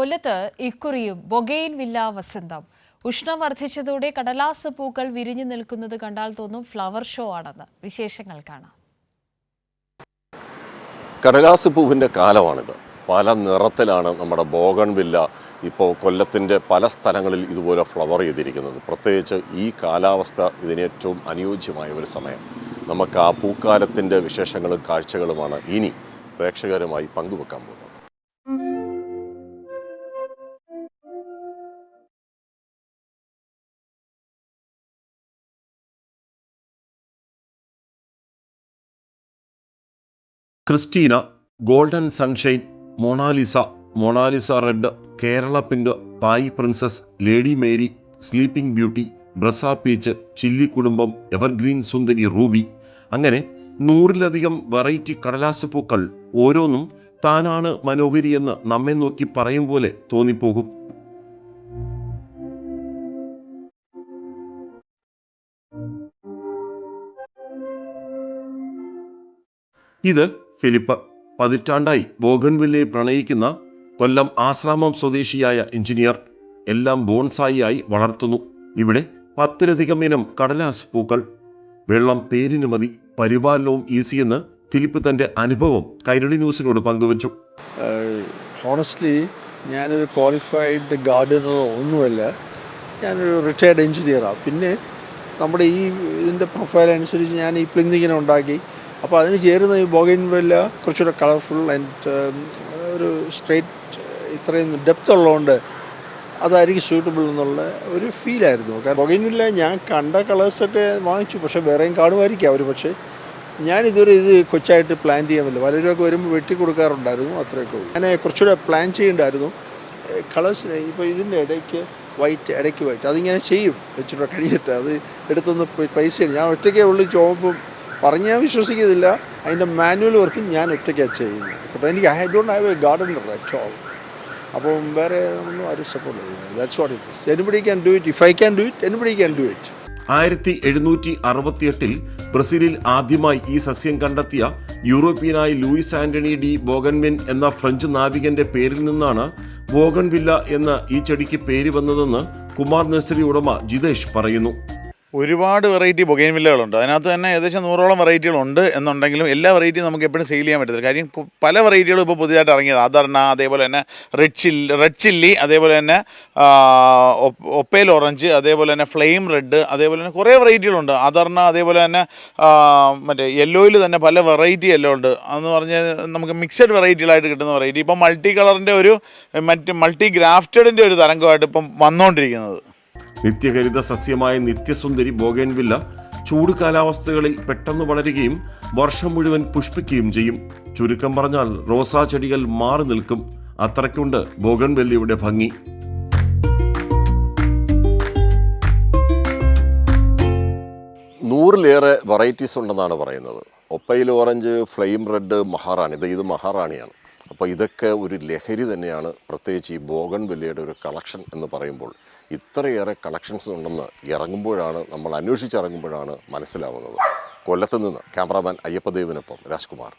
കൊല്ലത്ത് ഇക്കുറിയും ബൊഗെയിൻ വില്ല വസന്തം. ഉഷ്ണം വർദ്ധിച്ചതോടെ കടലാസ് പൂക്കൾ വിരിഞ്ഞു നിൽക്കുന്നത് കണ്ടാൽ തോന്നും ഫ്ലവർ ഷോ ആണെന്ന്. വിശേഷങ്ങൾ കാണാം. കടലാസ് പൂവിൻ്റെ കാലമാണിത്. പല നിറത്തിലാണ് നമ്മുടെ ബോഗൺവില്ല ഇപ്പോൾ കൊല്ലത്തിൻ്റെ പല സ്ഥലങ്ങളിൽ ഇതുപോലെ ഫ്ലവർ ചെയ്തിരിക്കുന്നത്. പ്രത്യേകിച്ച് ഈ കാലാവസ്ഥ ഇതിന് ഏറ്റവും അനുയോജ്യമായ ഒരു സമയം. നമുക്ക് ആ പൂക്കാലത്തിൻ്റെ വിശേഷങ്ങളും കാഴ്ചകളുമാണ് ഇനി പ്രേക്ഷകരുമായി പങ്കുവെക്കാൻ പോകുന്നത്. Christina, golden sunshine, Mona Lisa red, Kerala pink, പായ് princess, lady Mary, sleeping beauty, ബ്രസ പീച്ച്, ചില്ലി കുടുംബം, എവർഗ്രീൻ സുന്ദരി റൂബി, അങ്ങനെ 100-ലധികം വെറൈറ്റി കടലാസ് പൂക്കൾ. ഓരോന്നും താനാണ് മനോഹരിയെന്ന് നമ്മെ നോക്കി പറയും പോലെ തോന്നിപ്പോകും. ഇത് ഫിലിപ്പ്, പതിറ്റാണ്ടായി ബോഗൺവില്ലയെ പ്രണയിക്കുന്ന കൊല്ലം ആശ്രാമം സ്വദേശിയായ എഞ്ചിനീയർ. എല്ലാം ബോൺസായി ആയി വളർത്തുന്നു. ഇവിടെ 10-ലധികം ഇനം കടലാസ് പൂക്കൾ. വെള്ളം പേരിന് മതി, പരിപാലനവും ഈസിയെന്ന് ഫിലിപ്പ് തൻ്റെ അനുഭവം കൈരളി ന്യൂസിനോട് പങ്കുവച്ചു. ഹോണസ്റ്റ്ലി ഞാനൊരു ക്വാളിഫൈഡ് ഗാർഡനറോ ഒന്നുമല്ല, ഞാനൊരു റിട്ടയർഡ് എഞ്ചിനീയറാണ്. പിന്നെ നമ്മുടെ ഇതിൻ്റെ പ്രൊഫൈൽ അനുസരിച്ച് ഞാൻ ഈ പ്ലിന്തിങ്ങനെ ഉണ്ടാക്കി. അപ്പോൾ അതിന് ചേരുന്ന ഈ ബോഗൺവില്ല കുറച്ചുകൂടെ കളർഫുൾ ആൻഡ് ഒരു സ്ട്രെയിറ്റ്, ഇത്രയും ഡെപ്ത് ഉള്ളതുകൊണ്ട് അതായിരിക്കും സ്യൂട്ടബിൾ എന്നുള്ള ഒരു ഫീലായിരുന്നു. കാരണം ബോഗൺവില്ല ഞാൻ കണ്ട കളേഴ്സൊക്കെ വാങ്ങിച്ചു, പക്ഷേ വേറെയും കാണുമായിരിക്കും അവർ. പക്ഷേ ഞാനിതുവരെ ഇത് കൊച്ചായിട്ട് പ്ലാൻ ചെയ്യാൻ പറ്റില്ല. പലരൊക്കെ വരുമ്പോൾ വെട്ടി കൊടുക്കാറുണ്ടായിരുന്നു, അത്രയൊക്കെ ഉള്ളൂ. ഞാൻ കുറച്ചുകൂടെ പ്ലാൻ ചെയ്യേണ്ടായിരുന്നു കളേഴ്സിന്. ഇപ്പോൾ ഇതിൻ്റെ ഇടയ്ക്ക് വൈറ്റ് അതിങ്ങനെ ചെയ്യും വെച്ചിട്ട് കഴിഞ്ഞിട്ട് അത് എടുത്തൊന്ന് പൈസ ഞാൻ ഒറ്റയ്ക്കേ ഉള്ളൂ. ചുവപ്പും പറഞ്ഞാൽ വിശ്വസിക്കുന്നില്ല, അതിൻ്റെ മാനുവൽ വർക്കും ഞാൻ ഒറ്റയ്ക്കാണ് ചെയ്യുന്നത്. അപ്പോൾ എനിക്ക് I don't have A Gardner at all. അപ്പം വേറെ ഒന്നും ആരും സപ്പോർട്ട് ചെയ്യുന്നത്. That's what it is. Anybody can do it. If I can do it, anybody can do it. 1768 ബ്രസീലിൽ ആദ്യമായി ഈ സസ്യം കണ്ടെത്തിയ യൂറോപ്യനായ ലൂയിസ് ആന്റണി ഡി ബോഗൺവിൻ എന്ന ഫ്രഞ്ച് നാവികന്റെ പേരിൽ നിന്നാണ് ബോഗൺവില്ല എന്ന ഈ ചെടിക്ക് പേര് വന്നതെന്ന് കുമാർ നഴ്സറി ഉടമ ജിതേഷ് പറയുന്നു. ഒരുപാട് വെറൈറ്റി ബൊഗെയിൻവില്ലകളുണ്ട്. അതിനകത്ത് തന്നെ ഏകദേശം 100ഓളം വെറൈറ്റികളുണ്ട് എന്നുണ്ടെങ്കിലും എല്ലാ വെറൈറ്റിയും നമുക്ക് എപ്പോഴും സെയിൽ ചെയ്യാൻ പറ്റത്തില്ല. കാര്യം പല വെറൈറ്റികളും ഇപ്പോൾ പുതിയതായിട്ട് ഇറങ്ങിയത്. അദർണ, അതേപോലെ തന്നെ റെഡ് ചില്ലി, അതേപോലെ തന്നെ ഒപ്പേൽ ഓറഞ്ച്, അതേപോലെ തന്നെ ഫ്ലെയിം റെഡ്, അതേപോലെ തന്നെ കുറേ വെറൈറ്റികളുണ്ട്. അദർണ, അതേപോലെ തന്നെ മറ്റേ യെല്ലോയിൽ തന്നെ പല വെറൈറ്റി യെല്ലോ ഉണ്ട്. അതെന്ന് പറഞ്ഞാൽ നമുക്ക് മിക്സഡ് വെറൈറ്റികളായിട്ട് കിട്ടുന്ന വെറൈറ്റി. ഇപ്പം മൾട്ടി കളറിൻ്റെ മൾട്ടി ഗ്രാഫ്റ്റഡിൻ്റെ ഒരു തരംഗമായിട്ട് ഇപ്പം വന്നുകൊണ്ടിരിക്കുന്നത്. നിത്യഹരിത സസ്യമായ നിത്യസുന്ദരി ബോഗൺവില്ല ചൂട് കാലാവസ്ഥകളിൽ പെട്ടെന്ന് വളരുകയും വർഷം മുഴുവൻ പുഷ്പിക്കുകയും ചെയ്യും. ചുരുക്കം പറഞ്ഞാൽ റോസാ ചെടികൾ മാറി നിൽക്കും. അത്രയ്ക്കുണ്ട് ബോഗൺവില്ലയുടെ ഭംഗി. നൂറിലേറെ വെറൈറ്റീസ് ഉണ്ടെന്നാണ് പറയുന്നത്. ഒപ്പയിൽ ഓറഞ്ച്, ഫ്ലെയിം റെഡ്, മഹാറാണി. ഇത് മഹാറാണിയാണ്. അപ്പോൾ ഇതൊക്കെ ഒരു ലഹരി തന്നെയാണ്. പ്രത്യേകിച്ച് ഈ ബോഗൺവില്ലയുടെ ഒരു കളക്ഷൻ എന്ന് പറയുമ്പോൾ ഇത്രയേറെ കളക്ഷൻസ് ഉണ്ടെന്ന് നമ്മൾ അന്വേഷിച്ചിറങ്ങുമ്പോഴാണ് മനസ്സിലാവുന്നത്. കൊല്ലത്ത് നിന്ന് ക്യാമറാമാൻ അയ്യപ്പദേവിനൊപ്പം രാജ്കുമാർ.